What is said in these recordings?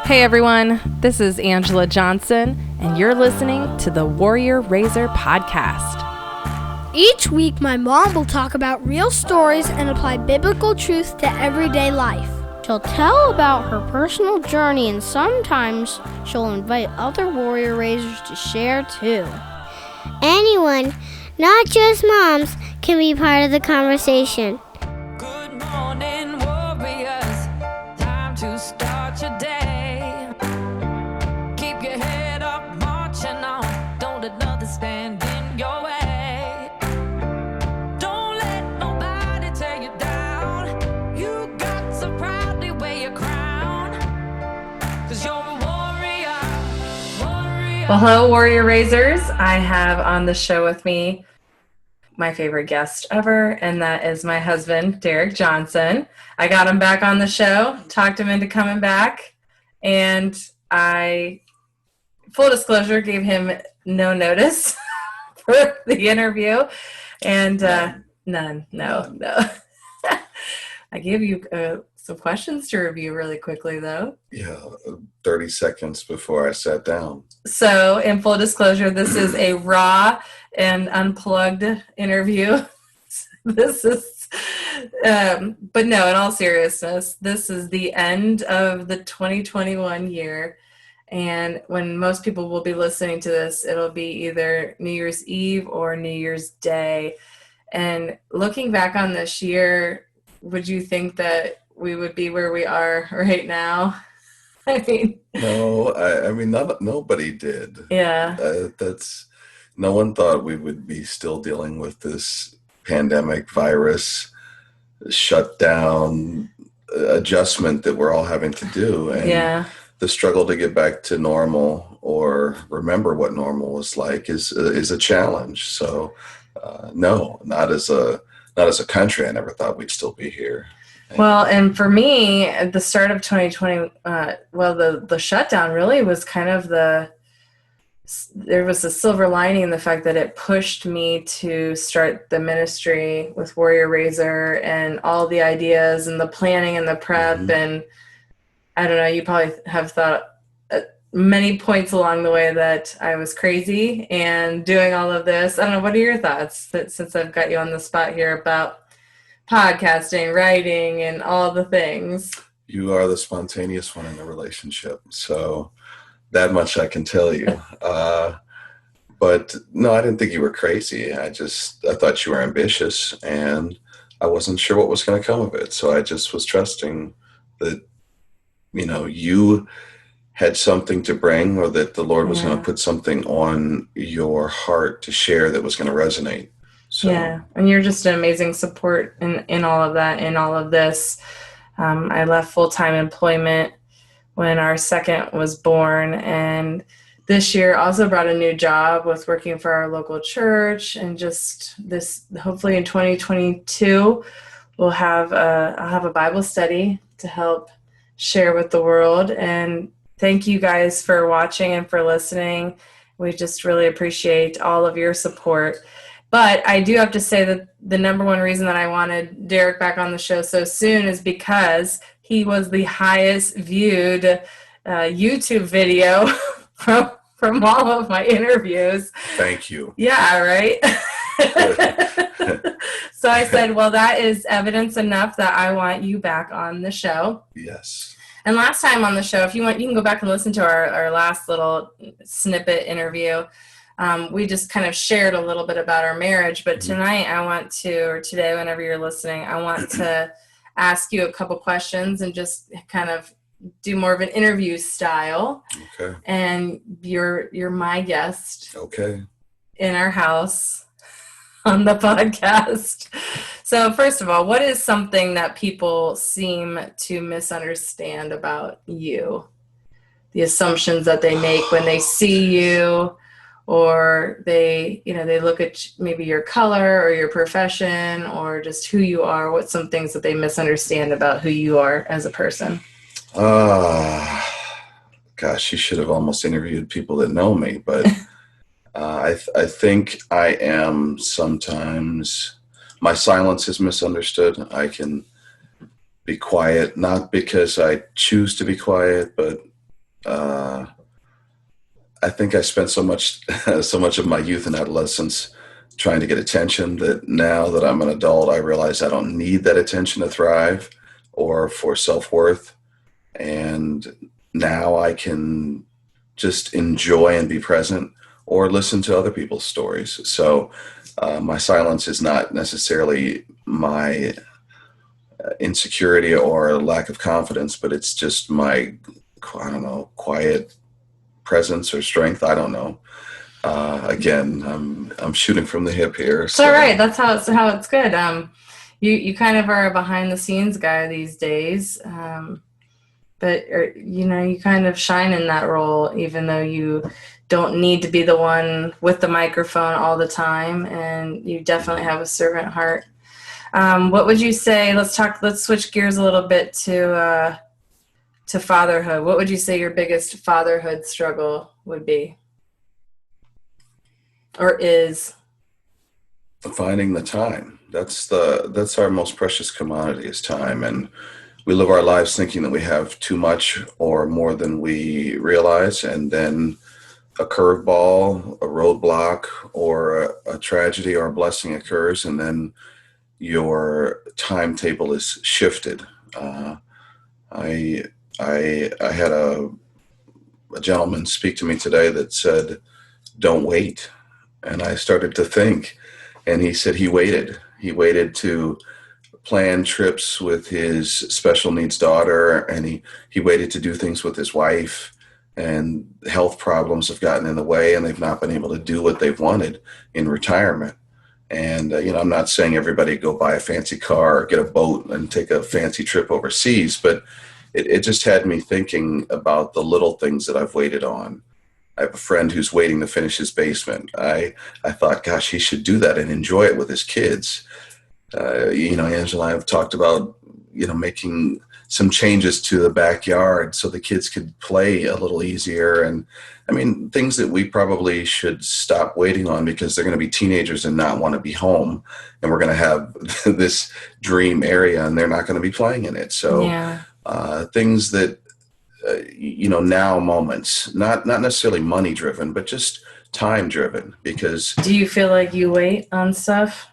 Hey everyone, this is Angela Johnson, and you're listening to the Warrior Raiser podcast. Each week, my mom will talk about real stories and apply biblical truth to everyday life. She'll tell about her personal journey, and sometimes she'll invite other Warrior Raisers to share too. Anyone, not just moms, can be part of the conversation. Good morning, warriors. Time to start your day. Keep your head up, marching on. Don't let nothing stand in your way. Don't let nobody tear you down. You got to proudly wear your crown. 'Cause you're a warrior. Well, hello, Warrior Raisers. I have on the show with me my favorite guest ever, and that is my husband, Derrick Johnson. I got him back on the show, talked him into coming back, and I, full disclosure, gave him no notice for the interview, and none. I gave you some questions to review really quickly, though. Yeah, 30 seconds before I sat down. So, in full disclosure, this is a raw and unplugged interview. This is, but no, in all seriousness, this is the end of the 2021 year. And when most people will be listening to this, it'll be either New Year's Eve or New Year's Day. And looking back on this year, would you think that we would be where we are right now? I mean, No, I mean, nobody did. yeah. No one thought we would be still dealing with this pandemic virus shutdown adjustment that we're all having to do. And Yeah. the struggle to get back to normal or remember what normal was like is a challenge. So no, not as a country. I never thought we'd still be here. Well, and for me, at the start of 2020, the shutdown really was kind of there was a silver lining in the fact that it pushed me to start the ministry with Warrior Raiser and all the ideas and the planning and the prep. Mm-hmm. And I don't know, you probably have thought at many points along the way that I was crazy and doing all of this. I don't know, what are your thoughts since I've got you on the spot here about podcasting, writing, and all the things? You are the spontaneous one in the relationship, so that much I can tell you. But no, I didn't think you were crazy. I thought you were ambitious, and I wasn't sure what was going to come of it. So I just was trusting that, you had something to bring, or that the Lord was going to put something on your heart to share that was going to resonate. So. Yeah, and you're just an amazing support in all of that, in all of this. I left full-time employment when our second was born, and this year also brought a new job with working for our local church, and just this, hopefully in 2022, I'll have a Bible study to help share with the world. And thank you guys for watching and for listening. We just really appreciate all of your support. But I do have to say that the number one reason that I wanted Derrick back on the show so soon is because he was the highest viewed YouTube video from all of my interviews. Thank you. Yeah, right? So I said, well, that is evidence enough that I want you back on the show. Yes. And last time on the show, if you want, you can go back and listen to our last little snippet interview. We just kind of shared a little bit about our marriage, but tonight or today, whenever you're listening, I want to ask you a couple questions and just kind of do more of an interview style. Okay. And you're my guest. Okay. In our house on the podcast. So first of all, what is something that people seem to misunderstand about you? The assumptions that they make when they see you, or they look at maybe your color or your profession or just who you are. What's some things that they misunderstand about who you are as a person? Gosh, you should have almost interviewed people that know me, but I think I am sometimes, my silence is misunderstood. I can be quiet, not because I choose to be quiet, but I think I spent so much so much of my youth and adolescence trying to get attention that now that I'm an adult, I realize I don't need that attention to thrive or for self-worth. And now I can just enjoy and be present or listen to other people's stories. So my silence is not necessarily my insecurity or lack of confidence, but it's just my, I don't know, quiet presence or strength. I don't know. Again, I'm shooting from the hip here. It's all right. That's how it's good. You kind of are a behind the scenes guy these days. But you kind of shine in that role, even though you don't need to be the one with the microphone all the time, and you definitely have a servant heart. What would you say? Let's switch gears a little bit to fatherhood. What would you say your biggest fatherhood struggle would be, or is? Finding the time. That's our most precious commodity, is time. And we live our lives thinking that we have too much or more than we realize, and then a curveball, a roadblock, or a tragedy or a blessing occurs, and then your timetable is shifted. I had a gentleman speak to me today that said, "Don't wait," and I started to think, and he said he waited. He waited to plan trips with his special needs daughter, and he waited to do things with his wife, and health problems have gotten in the way, and they've not been able to do what they've wanted in retirement. And I'm not saying everybody go buy a fancy car or get a boat and take a fancy trip overseas, but it just had me thinking about the little things that I've waited on. I have a friend who's waiting to finish his basement. I thought, gosh, he should do that and enjoy it with his kids. Angela and I have talked about, making some changes to the backyard so the kids could play a little easier. And I mean, things that we probably should stop waiting on, because they're going to be teenagers and not want to be home. And we're going to have this dream area and they're not going to be playing in it. So Yeah. Things that, now moments, not necessarily money driven, but just time driven. Because Do you feel like you wait on stuff?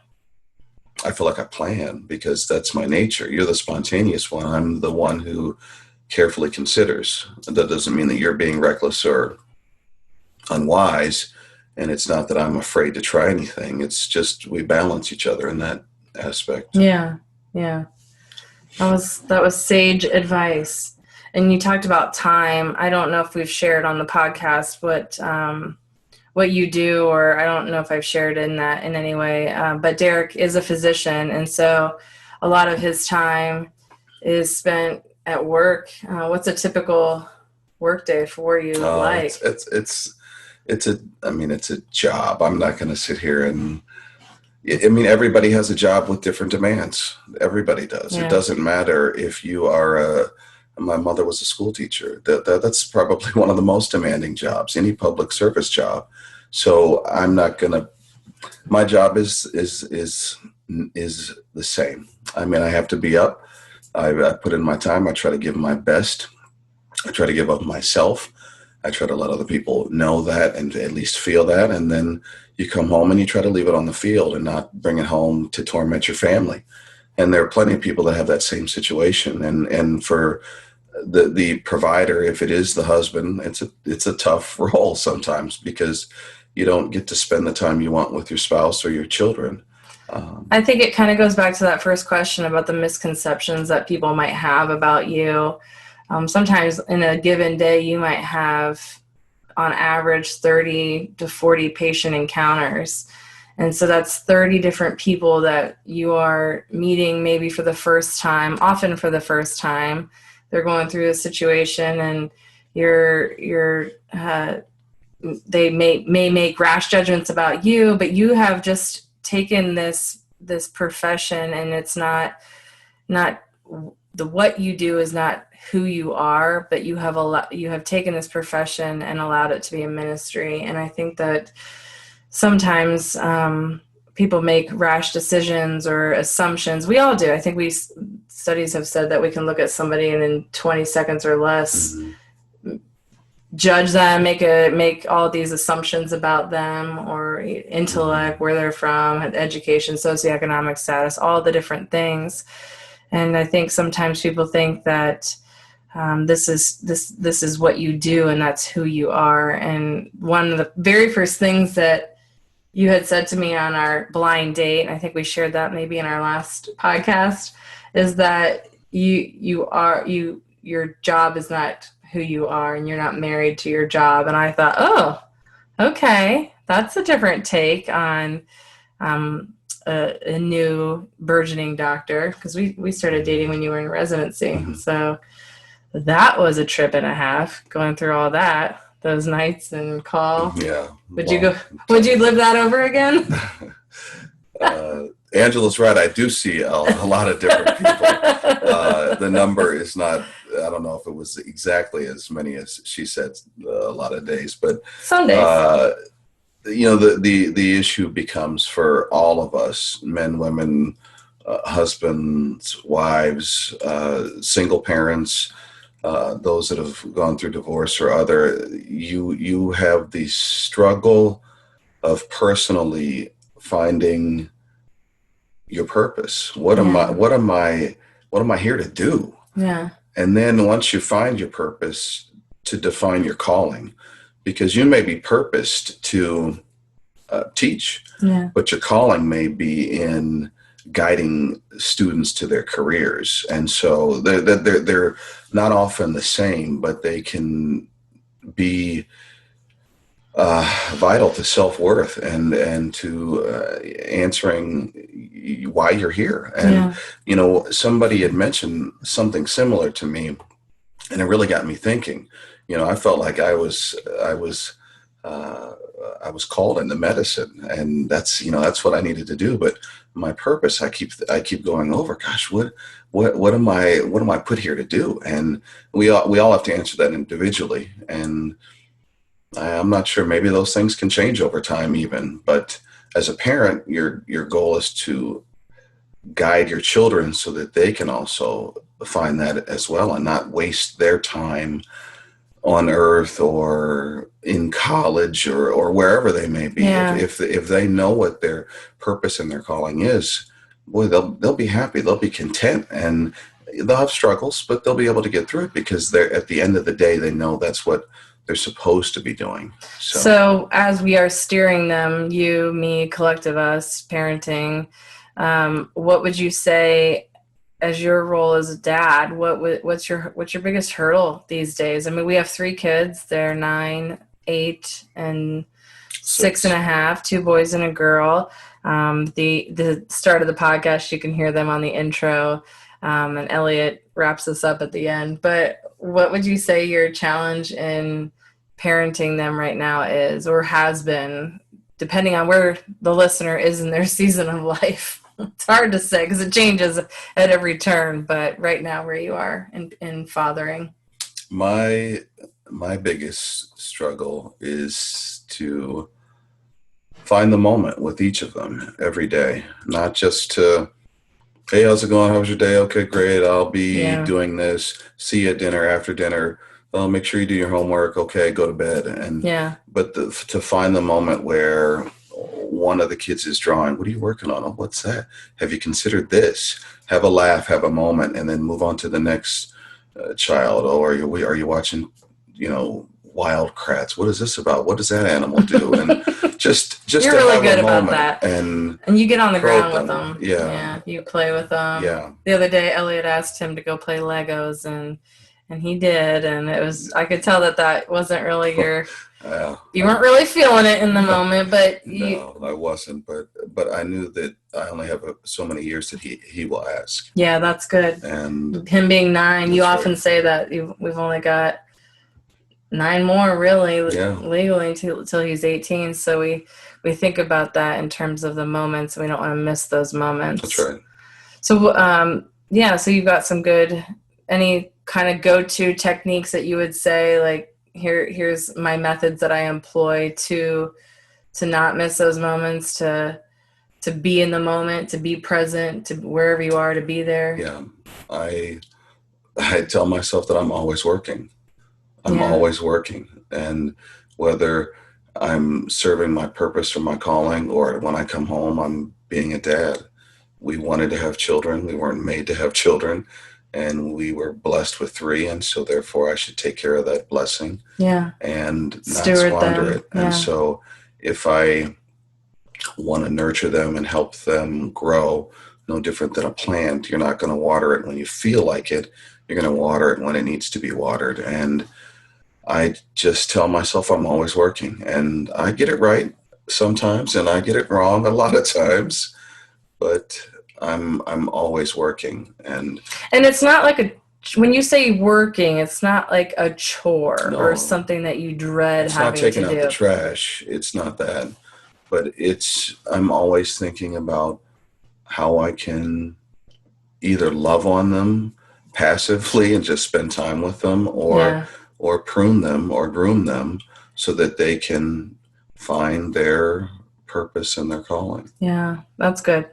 I feel like I plan, because that's my nature. You're the spontaneous one. I'm the one who carefully considers. That doesn't mean that you're being reckless or unwise. And it's not that I'm afraid to try anything. It's just we balance each other in that aspect. Yeah. Yeah. That was sage advice. And you talked about time. I don't know if we've shared on the podcast what you do, or I don't know if I've shared in that in any way. But Derrick is a physician, and so a lot of his time is spent at work. What's a typical work day for you like? It's a job. I'm not going to sit here and. I mean, everybody has a job with different demands. Everybody does. Yeah. It doesn't matter if you are my mother was a school teacher. That's probably one of the most demanding jobs, any public service job. So I'm not going to, my job is the same. I mean, I have to be up. I put in my time. I try to give my best. I try to give up myself. I try to let other people know that and at least feel that. And then you come home and you try to leave it on the field and not bring it home to torment your family. And there are plenty of people that have that same situation. And for the provider, if it is the husband, it's a tough role sometimes, because you don't get to spend the time you want with your spouse or your children. I think it kind of goes back to that first question about the misconceptions that people might have about you. Sometimes in a given day, you might have on average 30 to 40 patient encounters. And so that's 30 different people that you are meeting maybe for the first time, often for the first time. They're going through a situation, and they may make rash judgments about you, but you have just taken this profession, and it's not what you do is not who you are, but you have taken this profession and allowed it to be a ministry. And I think that sometimes people make rash decisions or assumptions. We all do. I think studies have said that we can look at somebody and in 20 seconds or less judge them, make all these assumptions about them, or intellect, where they're from, education, socioeconomic status, all the different things. And I think sometimes people think that this is what you do and that's who you are. And one of the very first things that you had said to me on our blind date, and I think we shared that maybe in our last podcast, is that your job is not who you are, and you're not married to your job. And I thought, oh, okay, that's a different take on a new burgeoning doctor, because we started dating when you were in residency. So that was a trip and a half, going through all that, those nights and call. Yeah. Would you live that over again? Angela's right. I do see a lot of different people. The number is not, I don't know if it was exactly as many as she said, a lot of days, but some days. The issue becomes for all of us, men, women, husbands, wives, single parents, those that have gone through divorce or other, you have the struggle of personally finding your purpose. What am I here to do? Yeah. And then once you find your purpose, to define your calling, because you may be purposed to teach, but your calling may be in guiding students to their careers. And so they're not often the same, but they can be vital to self-worth and to answering why you're here. And, somebody had mentioned something similar to me, and it really got me thinking. I felt like I was called into medicine, and that's what I needed to do. But my purpose, I keep going over, gosh, what am I put here to do? And we all have to answer that individually. And I'm not sure, maybe those things can change over time even, but as a parent, your goal is to guide your children so that they can also find that as well, and not waste their time on earth or in college or wherever they may be. If they know what their purpose and their calling is, boy, they'll be happy, they'll be content, and they'll have struggles, but they'll be able to get through it because they're, at the end of the day, they know that's what they're supposed to be doing. So as we are steering them, you, me, collective us, parenting, what would you say as your role as a dad? What's your biggest hurdle these days? I mean, we have 3 kids. They're 9, 8, and 6.5, 2 boys and a girl. The start of the podcast, you can hear them on the intro, and Elliot wraps us up at the end. But what would you say your challenge in parenting them right now is, or has been, depending on where the listener is in their season of life? It's hard to say because it changes at every turn, but right now where you are in fathering. My biggest struggle is to find the moment with each of them every day, not just to, hey, how's it going? How was your day? Okay, great. I'll be doing this. See you at dinner, after dinner. Oh, make sure you do your homework. Okay, go to bed. But to find the moment where one of the kids is drawing. What are you working on? Oh, what's that? Have you considered this? Have a laugh, have a moment, and then move on to the next child. Oh, are you watching, Wild Kratts? What is this about? What does that animal do? And just you're to really have good a about that. And you get on the ground with them. Yeah, you play with them. Yeah. The other day, Elliot asked him to go play Legos, and he did, and I could tell that wasn't really your. You weren't really feeling it in the moment, but no, I wasn't. But I knew that I only have so many years that he will ask. Yeah, that's good. And him being 9, you often say that we've only got 9 more really legally until he's 18. So we think about that in terms of the moments. We don't want to miss those moments. That's right. So so you've got some good, any kind of go-to techniques that you would say, like, here's my methods that I employ to not miss those moments, to be in the moment, to be present, to wherever you are, to be there. Yeah. I tell myself that I'm always working. I'm always working. And whether I'm serving my purpose or my calling, or when I come home, I'm being a dad. We wanted to have children. We weren't made to have children. And we were blessed with three. And so therefore I should take care of that blessing Yeah. and not Steward squander them. it. And Yeah. so if I want to nurture them and help them grow, no different than a plant, you're not going to water it when you feel like it. You're going to water it when it needs to be watered. And I just tell myself I'm always working, and I get it right sometimes and I get it wrong a lot of times, but I'm always working. And it's not like when you say working, it's not like a chore or no, something that you dread it's not having taking to out the do. trash. It's not that, but I'm always thinking about how I can either love on them passively and just spend time with them, Yeah. or prune them or groom them so that they can find their purpose and their calling. Yeah, that's good.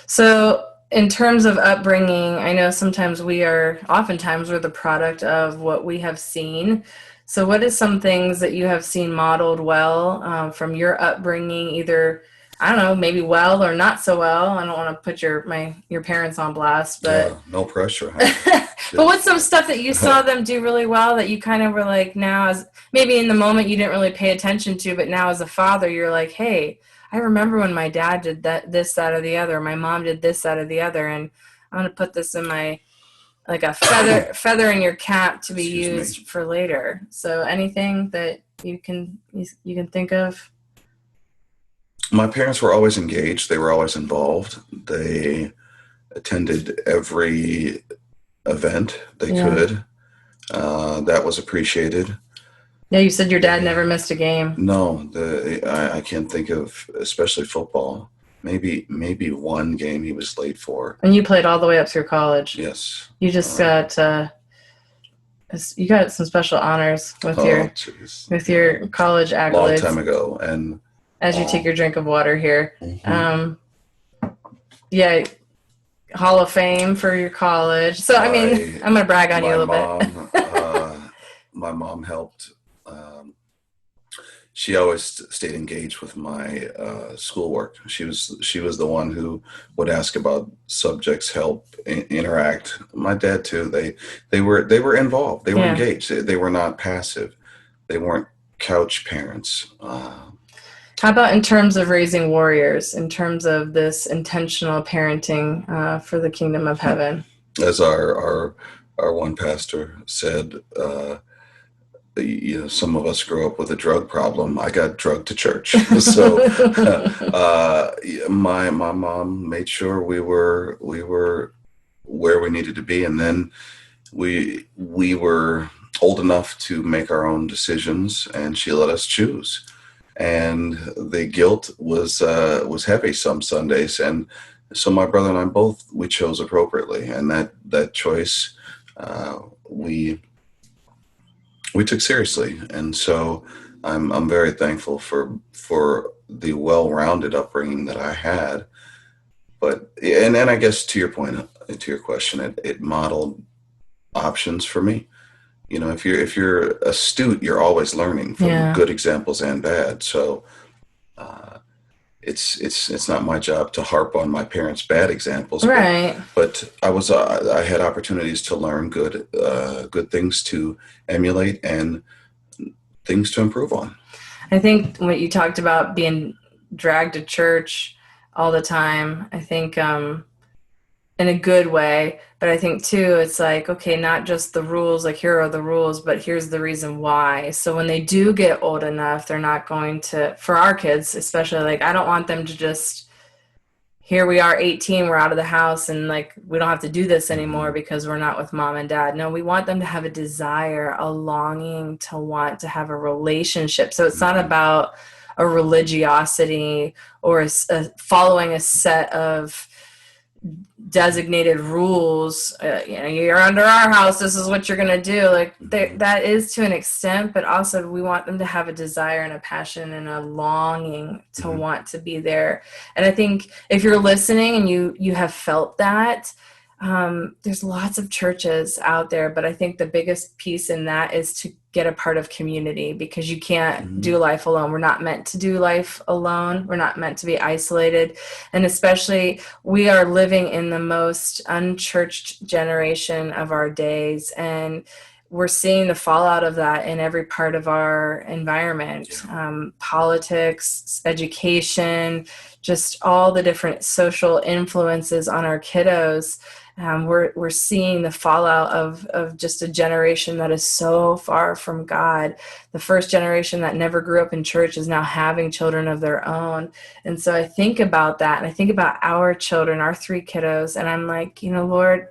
So, in terms of upbringing, I know oftentimes we're the product of what we have seen. So, what is some things that you have seen modeled well from your upbringing, either, I don't know, maybe well or not so well? I don't want to put your parents on blast, but No pressure. Huh? but what's some stuff that you saw them do really well that you kind of were like, now, as maybe in the moment you didn't really pay attention to, but now as a father, you're like, hey, I remember when my dad did this, that, or the other. My mom did this, that, or the other, and I'm gonna put this in like a feather in your cap to be used for later. So anything that you can think of? My parents were always engaged. They were always involved. They attended every event they could. That was appreciated. Yeah, you said your dad never missed a game. No, I can't think of, especially football. Maybe one game he was late for. And you played all the way up through college. Yes. You just got some special honors with your college accolades. Long time ago, and as you take your drink of water here, mm-hmm. Yeah. Hall of Fame for your college. So, I mean, I'm going to brag on you a little bit. My mom helped. She always stayed engaged with my schoolwork. She was the one who would ask about subjects, help, interact. My dad too. They were involved. They were engaged. They were not passive. They weren't couch parents. How about in terms of raising warriors, in terms of this intentional parenting for the kingdom of heaven? As our one pastor said, some of us grew up with a drug problem. I got drugged to church. So my mom made sure we were where we needed to be, and then we were old enough to make our own decisions, and she let us choose. And the guilt was heavy some Sundays, and so my brother and I we chose appropriately, and that choice we took seriously. And so I'm very thankful for the well-rounded upbringing that I had. But and I guess to your point, to your question, it modeled options for me. If you're astute, you're always learning from good examples and bad. So it's not my job to harp on my parents' bad examples, right? But I had opportunities to learn good things to emulate and things to improve on. I think what you talked about being dragged to church all the time, I think in a good way, but I think too, it's like, okay, not just the rules, like here are the rules, but here's the reason why. So when they do get old enough, they're not going to, for our kids especially, like I don't want them to just, here we are 18, we're out of the house and like we don't have to do this anymore because we're not with mom and dad. No, we want them to have a desire, a longing to want to have a relationship. So it's not about a religiosity or following a set of designated rules. You're under our house, this is what you're going to do. Like that is to an extent, but also we want them to have a desire and a passion and a longing to want to be there. And I think if you're listening and you have felt that, there's lots of churches out there, but I think the biggest piece in that is to get a part of community, because you can't do life alone. We're not meant to do life alone. We're not meant to be isolated. And especially, we are living in the most unchurched generation of our days. And we're seeing the fallout of that in every part of our environment. Politics, education, just all the different social influences on our kiddos. We're seeing the fallout of just a generation that is so far from God. The first generation that never grew up in church is now having children of their own. And so I think about that, and I think about our children, our 3 kiddos, and I'm like, Lord,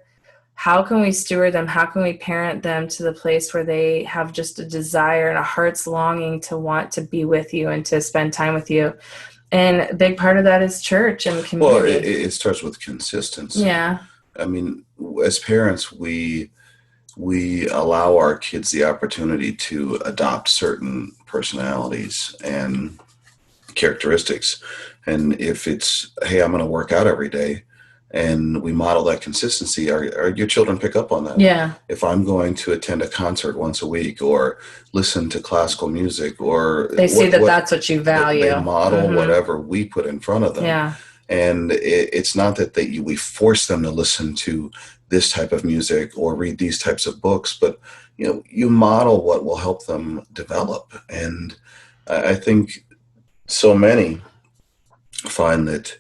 how can we steward them? How can we parent them to the place where they have just a desire and a heart's longing to want to be with you and to spend time with you? And a big part of that is church and community. Well, it starts with consistency. Yeah. I mean, as parents, we allow our kids the opportunity to adopt certain personalities and characteristics. And if it's, hey, I'm going to work out every day, and we model that consistency, are your children pick up on that? Yeah. If I'm going to attend a concert once a week, or listen to classical music, or they see that's what you value. They model whatever we put in front of them. Yeah. And it's not that we force them to listen to this type of music or read these types of books, but you model what will help them develop. And I think so many find that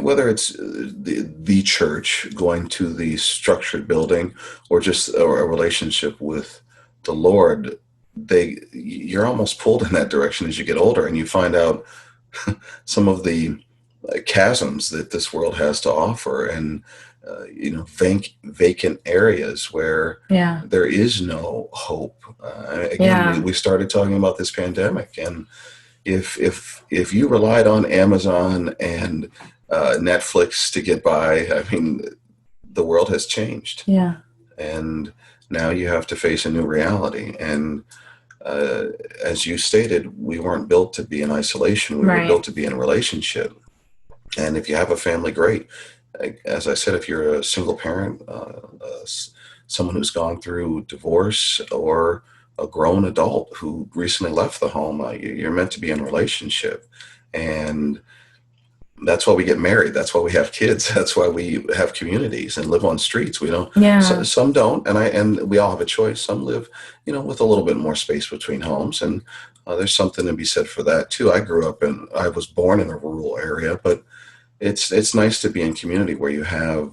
whether it's the church, going to the structured building, or just a relationship with the Lord, you're almost pulled in that direction as you get older, and you find out some of the chasms that this world has to offer, and vacant areas where there is no hope. We started talking about this pandemic, and if you relied on Amazon and Netflix to get by, I mean, the world has changed. Yeah. And now you have to face a new reality. And as you stated, we weren't built to be in isolation. We were built to be in a relationship. And if you have a family, great. As I said, if you're a single parent, someone who's gone through divorce, or a grown adult who recently left the home, you're meant to be in a relationship. And that's why we get married. That's why we have kids. That's why we have communities and live on streets. We don't. Yeah. Some don't, and we all have a choice. Some live, with a little bit more space between homes, and there's something to be said for that too. I was born in a rural area, but it's nice to be in community where you have.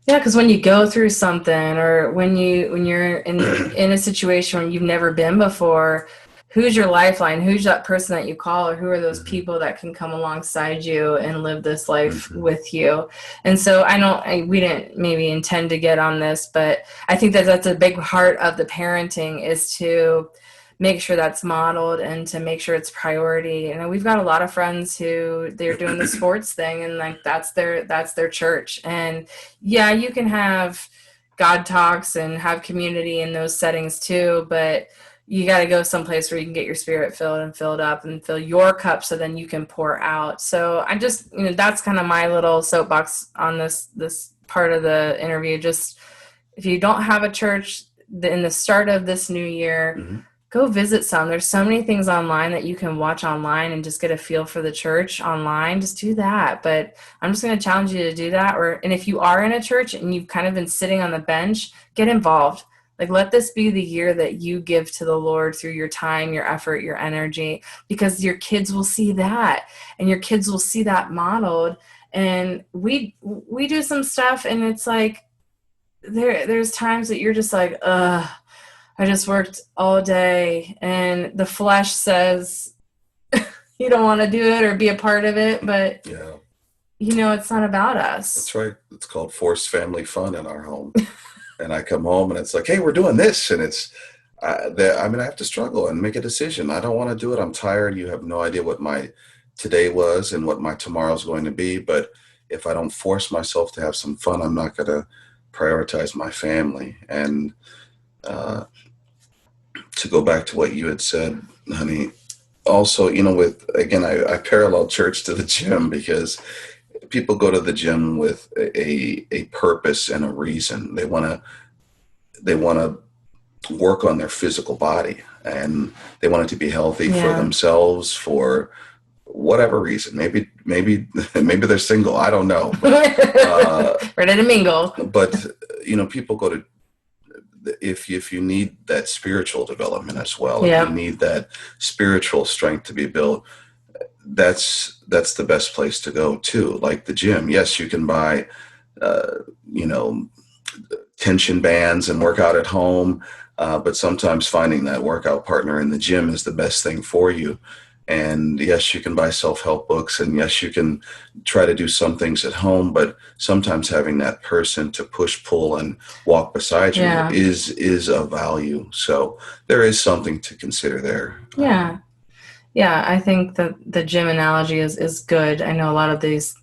Yeah, because when you go through something, or when you're in a situation where you've never been before, who's your lifeline? Who's that person that you call, or who are those people that can come alongside you and live this life with you? And so we didn't maybe intend to get on this, but I think that's a big part of the parenting, is to make sure that's modeled and to make sure it's priority. And we've got a lot of friends who they're doing the sports thing, and like that's their church. And yeah, you can have God talks and have community in those settings too, but you got to go someplace where you can get your spirit filled and filled up and fill your cup, so then you can pour out. So I just, that's kind of my little soapbox on this part of the interview. Just, if you don't have a church in the start of this new year, go visit some. There's so many things online that you can watch online and just get a feel for the church online. Just do that. But I'm just going to challenge you to do that. And if you are in a church and you've kind of been sitting on the bench, get involved. Like, let this be the year that you give to the Lord through your time, your effort, your energy, because your kids will see that, and your kids will see that modeled. And we do some stuff, and it's like, there's times that you're just like, ugh, I just worked all day, and the flesh says you don't want to do it or be a part of it, but it's not about us. That's right. It's called forced family fun in our home. And I come home and it's like, hey, we're doing this. And it's, I have to struggle and make a decision. I don't want to do it. I'm tired. You have no idea what my today was and what my tomorrow's going to be. But if I don't force myself to have some fun, I'm not going to prioritize my family. And to go back to what you had said, honey, also, I parallel church to the gym, because people go to the gym with a purpose and a reason. They want to work on their physical body, and they want it to be healthy for themselves, for whatever reason. Maybe they're single. I don't know. Ready to mingle. But people go to, if you need that spiritual development as well, if you need that spiritual strength to be built, that's the best place to go too. Like the gym. Yes, you can buy, tension bands and work out at home. But sometimes finding that workout partner in the gym is the best thing for you. And yes, you can buy self-help books, and yes, you can try to do some things at home, but sometimes having that person to push, pull, and walk beside you is of value. So there is something to consider there. Yeah. I think that the gym analogy is good. I know a lot of these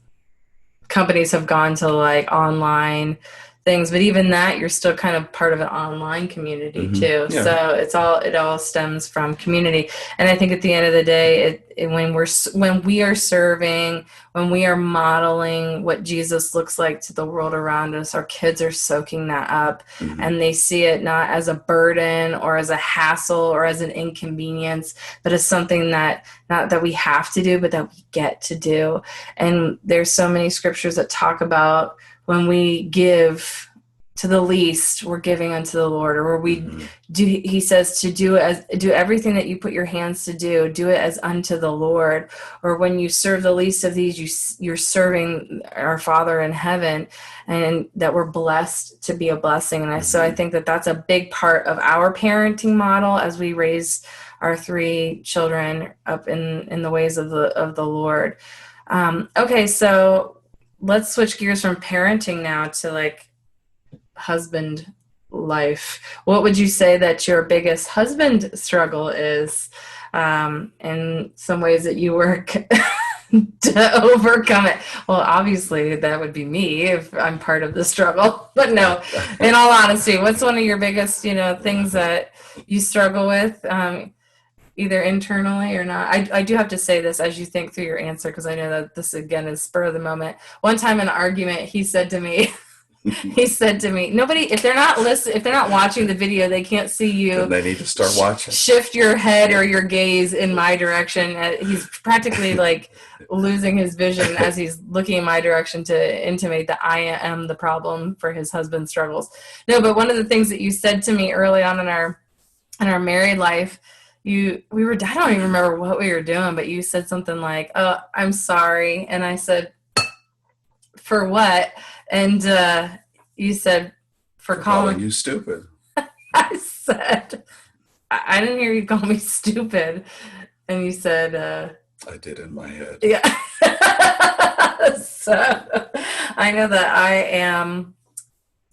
companies have gone to like online things, but even that, you're still kind of part of an online community too. So it all stems from community. And I think at the end of the day, when we are serving, when we are modeling what Jesus looks like to the world around us, our kids are soaking that up, and they see it not as a burden or as a hassle or as an inconvenience, but as something that not that we have to do, but that we get to do. And there's so many scriptures that talk about when we give to the least, we're giving unto the Lord, or we do. He says to do everything that you put your hands to do it as unto the Lord. Or when you serve the least of these, you're serving our Father in heaven, and that we're blessed to be a blessing. And so I think that that's a big part of our parenting model as we raise our 3 children up in the ways of the Lord. Okay, so let's switch gears from parenting now to like husband life. What would you say that your biggest husband struggle is, in some ways that you work to overcome it? Well, obviously that would be me if I'm part of the struggle, but no, in all honesty, what's one of your biggest, things that you struggle with, either internally or not? I do have to say this as you think through your answer, because I know that this again is spur of the moment. One time in an argument, he said to me, nobody, if they're not watching the video, they can't see you. Then they need to start watching. Shift your head or your gaze in my direction. He's practically like losing his vision as he's looking in my direction to intimate that I am the problem for his husband's struggles. No, but one of the things that you said to me early on in our married life, I don't even remember what we were doing, but you said something like, "Oh, I'm sorry." And I said, "For what?" And you said, "For calling you stupid." I said, I didn't hear you call me stupid. And you said, I did in my head. Yeah. So I know that I am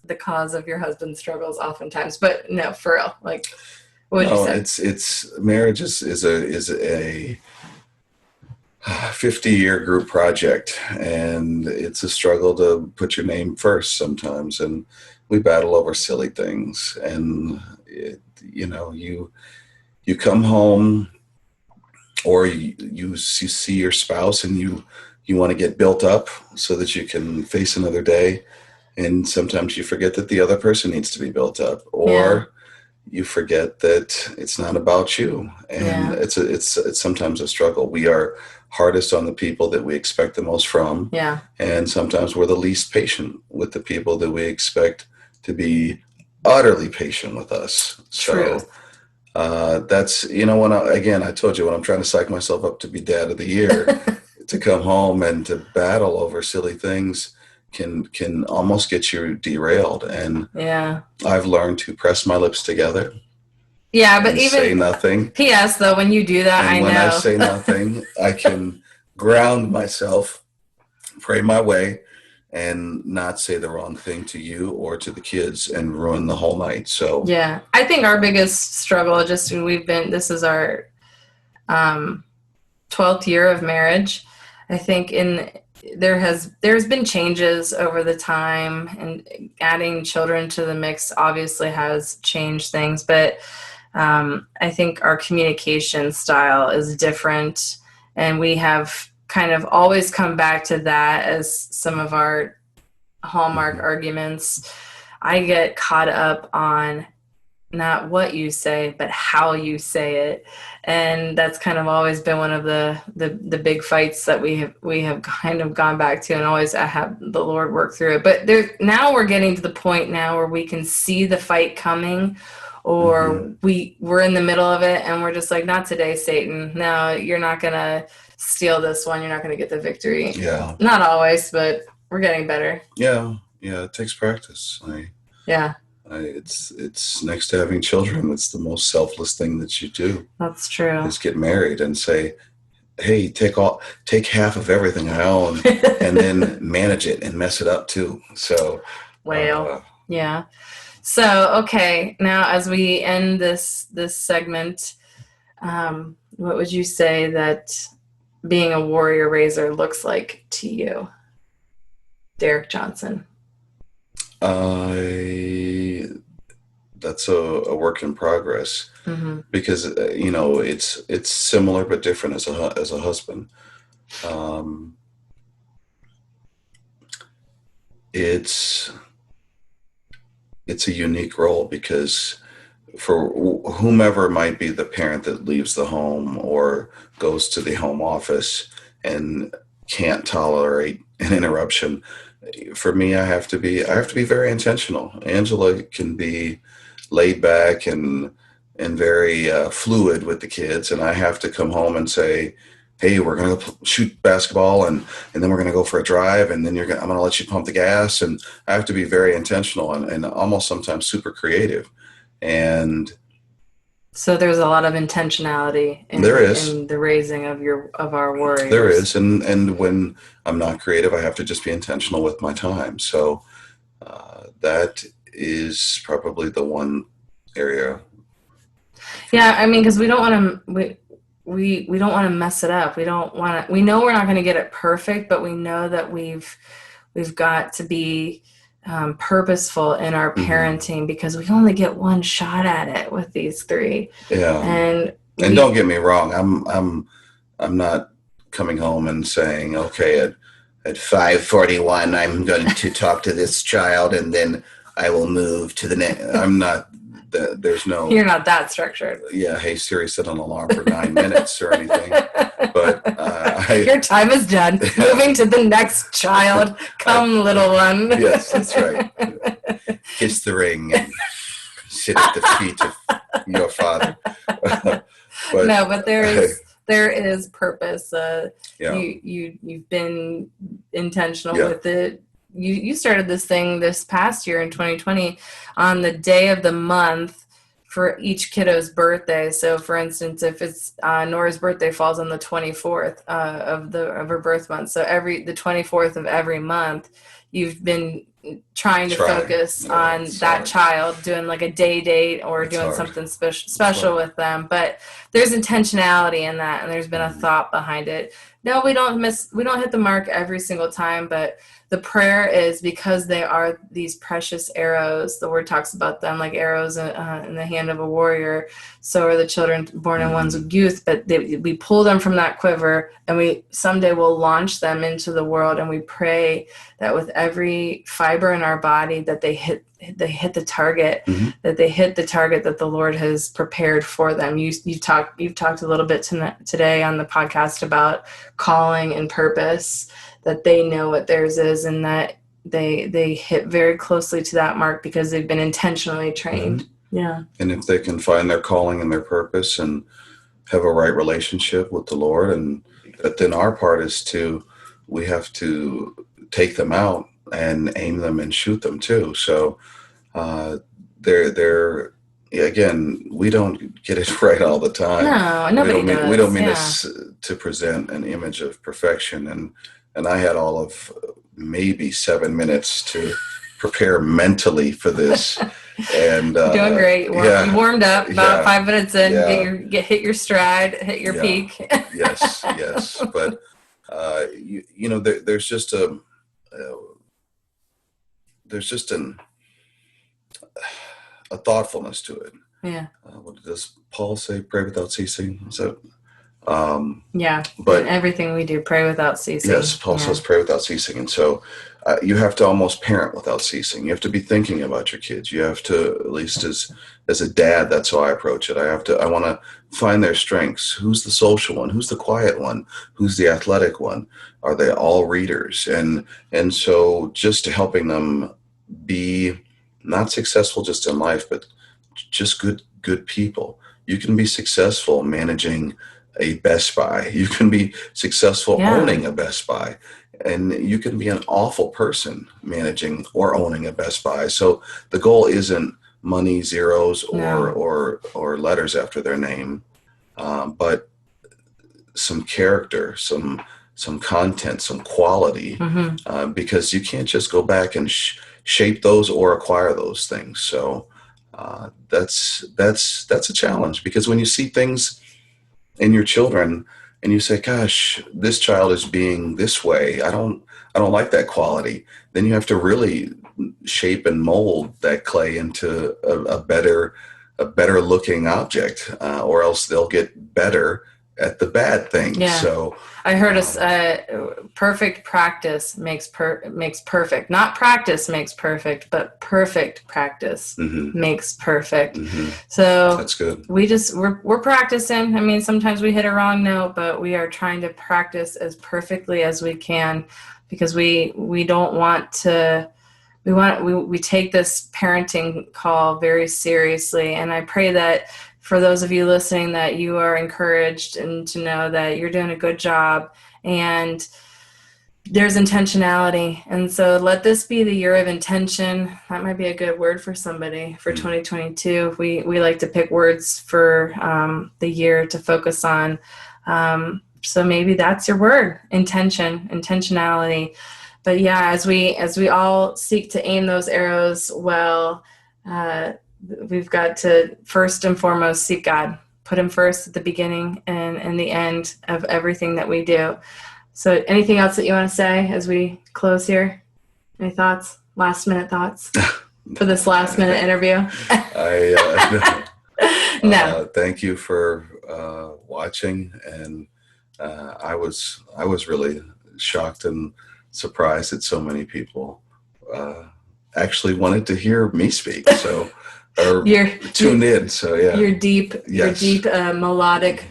the cause of your husband's struggles oftentimes, but no, for real. Like, what would you say? It's marriage is a 50-year group project, and it's a struggle to put your name first sometimes, and we battle over silly things. And you come home, or you see your spouse, and you want to get built up so that you can face another day, and sometimes you forget that the other person needs to be built up, or you forget that it's not about you, and it's sometimes a struggle. We are hardest on the people that we expect the most from, and sometimes we're the least patient with the people that we expect to be utterly patient with us. Truth. So that's I told you, when I'm trying to psych myself up to be dad of the year, to come home and to battle over silly things can almost get you derailed. And I've learned to press my lips together. Yeah, but even say nothing. P.S. though, when you do that, and when I say nothing, I can ground myself, pray my way, and not say the wrong thing to you or to the kids and ruin the whole night. So I think our biggest struggle, this is our 12th year of marriage. I think there's been changes over the time, and adding children to the mix obviously has changed things, but I think our communication style is different, and we have kind of always come back to that as some of our hallmark arguments. I get caught up on not what you say, but how you say it. And that's kind of always been one of the big fights that we have kind of gone back to, and always I have the Lord work through it. But now we're getting to the point now where we can see the fight coming, or we're in the middle of it and we're just like, not today, Satan. No, you're not going to steal this one. You're not going to get the victory. Yeah. Not always, but we're getting better. Yeah. It takes practice. It's next to having children. It's the most selfless thing that you do. That's true. Is get married and say, hey, take half of everything I own and then manage it and mess it up too. So, yeah. So, okay, now as we end this segment, what would you say that being a warrior raiser looks like to you, Derrick Johnson? That's a work in progress, because it's similar but different as a husband. It's a unique role, because for whomever might be the parent that leaves the home or goes to the home office and can't tolerate an interruption, for me, I have to be very intentional. Angela can be laid back and very fluid with the kids, and I have to come home and say, hey, we're going to shoot basketball, and then we're going to go for a drive, and then I'm going to let you pump the gas. And I have to be very intentional and almost sometimes super creative. And so there's a lot of intentionality in the raising of our warriors. There is. And when I'm not creative, I have to just be intentional with my time. So that is probably the one area. Yeah. I mean, because we don't want to, we don't want to mess it up. We know we're not going to get it perfect, but we know that we've got to be purposeful in our parenting, because we only get one shot at it with these three. Yeah. And don't get me wrong. I'm not coming home and saying, okay, at 5:41, I'm going to talk to this child, and then I will move to the next. I'm not. There's no. You're not that structured. Yeah. Hey Siri, set an alarm for 9 minutes or anything. But your time is done. Moving to the next child. Come, little one. Yes, that's right. Kiss the ring and sit at the feet of your father. But there is purpose. You've been intentional with it. You started this thing this past year in 2020 on the day of the month for each kiddo's birthday. So for instance, if it's Nora's birthday falls on the 24th of her birth month. So the 24th of every month, you've been trying to focus on that child, doing like a day date or doing something special with them. But there's intentionality in that, and there's been a thought behind it. No, we don't hit the mark every single time, but the prayer is, because they are these precious arrows. The word talks about them like arrows in the hand of a warrior. So are the children born in one's youth, but we pull them from that quiver, and we someday will launch them into the world. And we pray that with every fiber in our body, that they hit the target, that they hit the target that the Lord has prepared for them. You've talked a little bit today on the podcast about calling and purpose, that they know what theirs is, and that they hit very closely to that mark because they've been intentionally trained. Yeah. And if they can find their calling and their purpose and have a right relationship with the Lord, but then our part is we have to take them out and aim them and shoot them too. So they're again, we don't get it right all the time. No, nobody does. We don't mean this to present an image of perfection. And I had all of maybe 7 minutes to prepare mentally for this. And doing great. You warmed up about 5 minutes in. Hit your stride, hit your peak. yes. But there's just a thoughtfulness to it. Yeah. What does Paul say? Pray without ceasing. So Yeah. But in everything we do, pray without ceasing. yes, Paul says pray without ceasing. And so you have to almost parent without ceasing. You have to be thinking about your kids. You have to, at least as a dad, that's how I approach it. I want to find their strengths. Who's the social one? Who's the quiet one? Who's the athletic one? Are they all readers? And so just helping them be not successful just in life, but just good people. You can be successful managing a Best Buy. You can be successful owning a Best Buy. And you can be an awful person managing or owning a Best Buy. So the goal isn't money, zeros, or letters after their name, but some character, some content, some quality, because you can't just go back and shape those or acquire those things. So that's a challenge, because when you see things in your children and you say, gosh, this child is being this way, I don't like that quality, then you have to really shape and mold that clay into a better looking object, or else they'll get better at the bad things. Yeah. So I heard perfect practice makes perfect. Not practice makes perfect, but perfect practice makes perfect. So that's good. We're practicing. I mean, sometimes we hit a wrong note, but we are trying to practice as perfectly as we can, because we don't want to. We take this parenting call very seriously, and I pray that for those of you listening, that you are encouraged and to know that you're doing a good job, and there's intentionality. And so let this be the year of intention. That might be a good word for somebody for 2022. We like to pick words for the year to focus on. So maybe that's your word, intentionality. But yeah, as we all seek to aim those arrows well, we've got to first and foremost seek God, put him first at the beginning and the end of everything that we do. So anything else that you want to say as we close here? Any thoughts? Last minute thoughts for this last minute interview? No. Thank you for watching. And I was really shocked and surprised that so many people actually wanted to hear me speak. So, or tuned in. So yeah, your deep, melodic,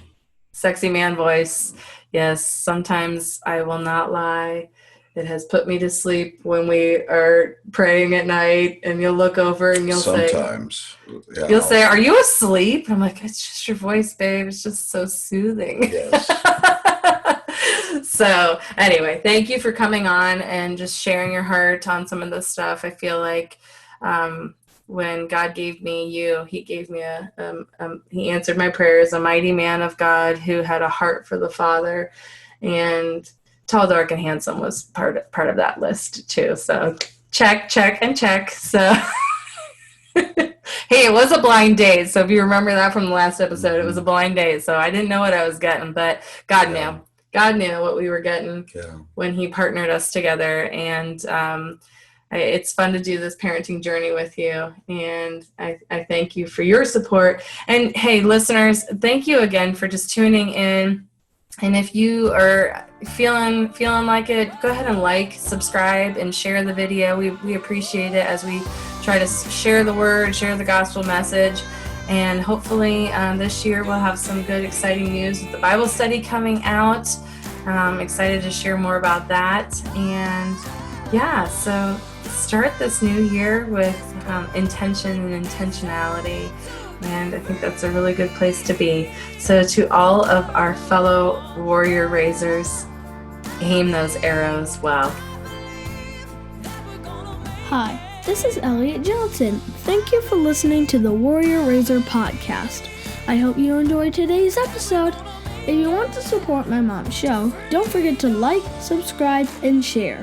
sexy man voice. Yes, sometimes I will not lie. It has put me to sleep when we are praying at night, and you'll look over and you'll say, "Are you asleep?" I'm like, "It's just your voice, babe. It's just so soothing." Yes. So anyway, thank you for coming on and just sharing your heart on some of this stuff. I feel like when God gave me you, he gave me he answered my prayers, a mighty man of God who had a heart for the Father, and Tall, Dark, and Handsome was part of that list too. So check, and check. So hey, it was a blind date. So if you remember that from the last episode, it was a blind date. So I didn't know what I was getting, but God knew. God knew what we were getting when he partnered us together. And it's fun to do this parenting journey with you. And I thank you for your support. And hey, listeners, thank you again for just tuning in. And if you are feeling like it, go ahead and like, subscribe, and share the video. We appreciate it as we try to share the word, share the gospel message. And hopefully this year we'll have some good, exciting news with the Bible study coming out. I'm excited to share more about that. And yeah, so start this new year with intention and intentionality. And I think that's a really good place to be. So to all of our fellow warrior raisers, aim those arrows well. Hi. This is Elliot Johnson. Thank you for listening to the Warrior Raiser podcast. I hope you enjoyed today's episode. If you want to support my mom's show, don't forget to like, subscribe, and share.